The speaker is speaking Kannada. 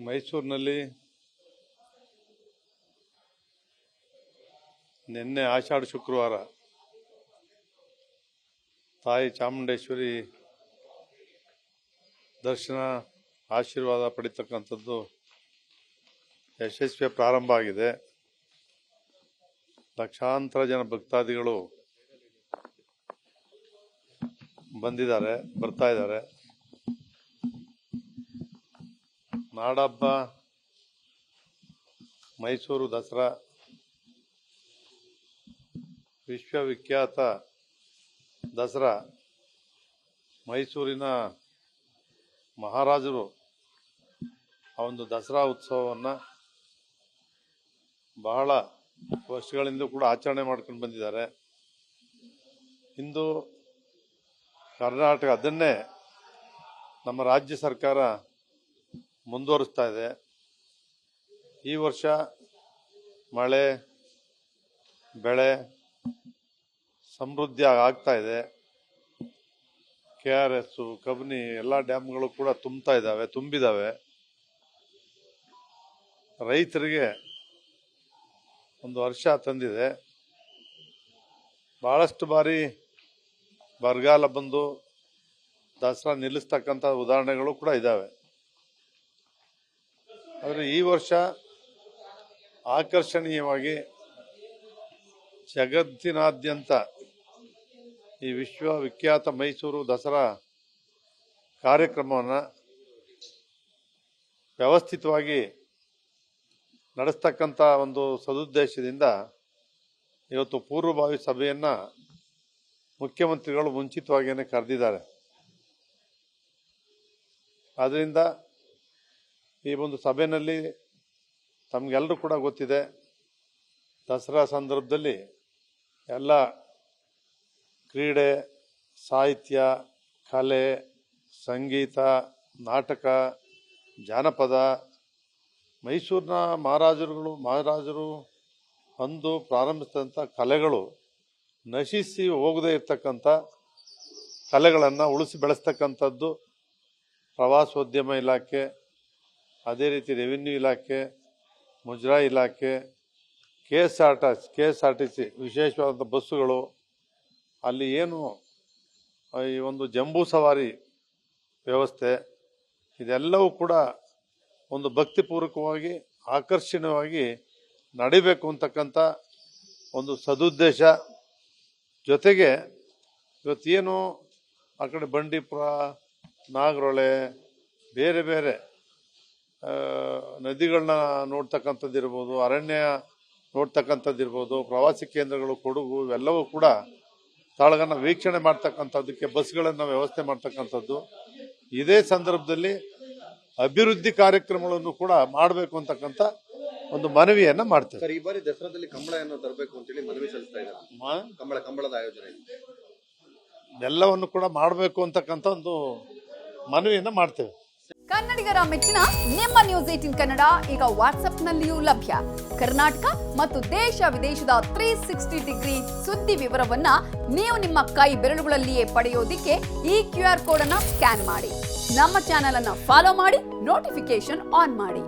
ಮೈಸೂರಿನಲ್ಲಿ ನಿನ್ನೆ ಆಷಾಢ ಶುಕ್ರವಾರ ತಾಯಿ ಚಾಮುಂಡೇಶ್ವರಿ ದರ್ಶನ ಆಶೀರ್ವಾದ ಪಡಿತಕ್ಕಂಥದ್ದು ಯಶಸ್ವಿ ಪ್ರಾರಂಭ ಆಗಿದೆ. ಲಕ್ಷಾಂತರ ಜನ ಭಕ್ತಾದಿಗಳು ಬರ್ತಾ ಇದ್ದಾರೆ. ನಾಡಹಬ್ಬ ಮೈಸೂರು ದಸರಾ ವಿಶ್ವವಿಖ್ಯಾತ ದಸರಾ ಮೈಸೂರಿನ ಮಹಾರಾಜರು ಆ ಒಂದು ದಸರಾ ಉತ್ಸವವನ್ನು ಬಹಳ ವರ್ಷಗಳಿಂದ ಕೂಡ ಆಚರಣೆ ಮಾಡ್ಕೊಂಡು ಬಂದಿದ್ದಾರೆ. ಇಂದು ಕರ್ನಾಟಕ ಅದನ್ನೇ ನಮ್ಮ ರಾಜ್ಯ ಸರ್ಕಾರ ಮುಂದುವರಿಸ್ತಾ ಇದೆ. ಈ ವರ್ಷ ಮಳೆ ಬೆಳೆ ಸಮೃದ್ಧಿ ಆಗ್ತಾ ಇದೆ. KRS ಕಬಿನಿ ಎಲ್ಲ ಡ್ಯಾಮ್ಗಳು ಕೂಡ ತುಂಬಿದಾವೆ. ರೈತರಿಗೆ ಒಂದು ವರ್ಷ ತಂದಿದೆ. ಬಹಳಷ್ಟು ಬಾರಿ ಬರಗಾಲ ಬಂದು ದಸರಾ ನಿಲ್ಲಿಸ್ತಕ್ಕಂಥ ಉದಾಹರಣೆಗಳು ಕೂಡ ಇದ್ದಾವೆ. ಆದರೆ ಈ ವರ್ಷ ಆಕರ್ಷಣೀಯವಾಗಿ ಜಗತ್ತಿನಾದ್ಯಂತ ಈ ವಿಶ್ವವಿಖ್ಯಾತ ಮೈಸೂರು ದಸರಾ ಕಾರ್ಯಕ್ರಮವನ್ನು ವ್ಯವಸ್ಥಿತವಾಗಿ ನಡೆಸ್ತಕ್ಕಂಥ ಒಂದು ಸದುದ್ದೇಶದಿಂದ ಇವತ್ತು ಪೂರ್ವಭಾವಿ ಸಭೆಯನ್ನು ಮುಖ್ಯಮಂತ್ರಿಗಳು ಮುಂಚಿತವಾಗಿಯೇ ಕರೆದಿದ್ದಾರೆ. ಆದ್ದರಿಂದ ಈ ಒಂದು ಸಭೆಯಲ್ಲಿ ತಮಗೆಲ್ಲರೂ ಕೂಡ ಗೊತ್ತಿದೆ, ದಸರಾ ಸಂದರ್ಭದಲ್ಲಿ ಎಲ್ಲ ಕ್ರೀಡೆ, ಸಾಹಿತ್ಯ, ಕಲೆ, ಸಂಗೀತ, ನಾಟಕ, ಜಾನಪದ, ಮೈಸೂರಿನ ಮಹಾರಾಜರು ಅಂದು ಪ್ರಾರಂಭಿಸಿದಂಥ ಕಲೆಗಳು ನಶಿಸಿ ಹೋಗದೇ ಇರತಕ್ಕಂಥ ಕಲೆಗಳನ್ನು ಉಳಿಸಿ ಬೆಳೆಸ್ತಕ್ಕಂಥದ್ದು ಪ್ರವಾಸೋದ್ಯಮ ಇಲಾಖೆ, ಅದೇ ರೀತಿ ರೆವಿನ್ಯೂ ಇಲಾಖೆ, ಮುಜರಾಯಿ ಇಲಾಖೆ, KSRTC ವಿಶೇಷವಾದಂಥ ಬಸ್ಸುಗಳು, ಅಲ್ಲಿ ಏನು ಈ ಒಂದು ಜಂಬೂ ಸವಾರಿ ವ್ಯವಸ್ಥೆ, ಇದೆಲ್ಲವೂ ಕೂಡ ಒಂದು ಭಕ್ತಿಪೂರ್ವಕವಾಗಿ ಆಕರ್ಷಣೀಯವಾಗಿ ನಡಿಬೇಕು ಅಂತಕ್ಕಂಥ ಒಂದು ಸದುದ್ದೇಶ. ಜೊತೆಗೆ ಇವತ್ತೇನು ಆ ಕಡೆ ಬಂಡೀಪುರ, ನಾಗರಹೊಳೆ, ಬೇರೆ ಬೇರೆ ನದಿಗಳನ್ನ ನೋಡ್ತಕ್ಕಂಥದ್ದಿರ್ಬೋದು, ಅರಣ್ಯ ನೋಡ್ತಕ್ಕಂಥದ್ದಿರ್ಬೋದು, ಪ್ರವಾಸಿ ಕೇಂದ್ರಗಳು, ಕೊಡಗು, ಇವೆಲ್ಲವೂ ಕೂಡ ಸ್ಥಳಗಳನ್ನ ವೀಕ್ಷಣೆ ಮಾಡ್ತಕ್ಕಂಥದ್ದಕ್ಕೆ ಬಸ್ಗಳನ್ನು ವ್ಯವಸ್ಥೆ ಮಾಡ್ತಕ್ಕಂಥದ್ದು. ಇದೇ ಸಂದರ್ಭದಲ್ಲಿ ಅಭಿವೃದ್ಧಿ ಕಾರ್ಯಕ್ರಮಗಳನ್ನು ಕೂಡ ಮಾಡಬೇಕು ಅಂತಕ್ಕಂಥ ಒಂದು ಮನವಿಯನ್ನ ಮಾಡ್ತೇವೆ. ಸರ್, ಈ ಬಾರಿ ದಸರಾದಲ್ಲಿ ಕಂಬಳವನ್ನು ತರಬೇಕು ಅಂತೇಳಿ ಮನವಿ ಸಲ್ಲಿಸ್ತಾ ಇದ್ದಾರೆ. ಕಂಬಳದ ಆಯೋಜನೆ ಎಲ್ಲವನ್ನು ಕೂಡ ಮಾಡಬೇಕು ಅಂತಕ್ಕಂಥ ಒಂದು ಮನವಿಯನ್ನ ಮಾಡ್ತೇವೆ. ಕನ್ನಡಿಗರ ಮೆಚ್ಚಿನ ನಿಮ್ಮ ನ್ಯೂಸ್ 18 ಕನ್ನಡ ಈಗ ವಾಟ್ಸ್ಆಪ್ನಲ್ಲಿಯೂ ಲಭ್ಯ. ಕರ್ನಾಟಕ ಮತ್ತು ದೇಶ ವಿದೇಶದ 360 ಡಿಗ್ರಿ ಸುದ್ದಿ ವಿವರವನ್ನ ನೀವು ನಿಮ್ಮ ಕೈ ಬೆರಳುಗಳಲ್ಲಿಯೇ ಪಡೆಯೋದಿಕ್ಕೆ ಈ QR ಕೋಡ್ ಅನ್ನು ಸ್ಕ್ಯಾನ್ ಮಾಡಿ. ನಮ್ಮ ಚಾನೆಲ್ ಅನ್ನು ಫಾಲೋ ಮಾಡಿ, ನೋಟಿಫಿಕೇಶನ್ ಆನ್ ಮಾಡಿ.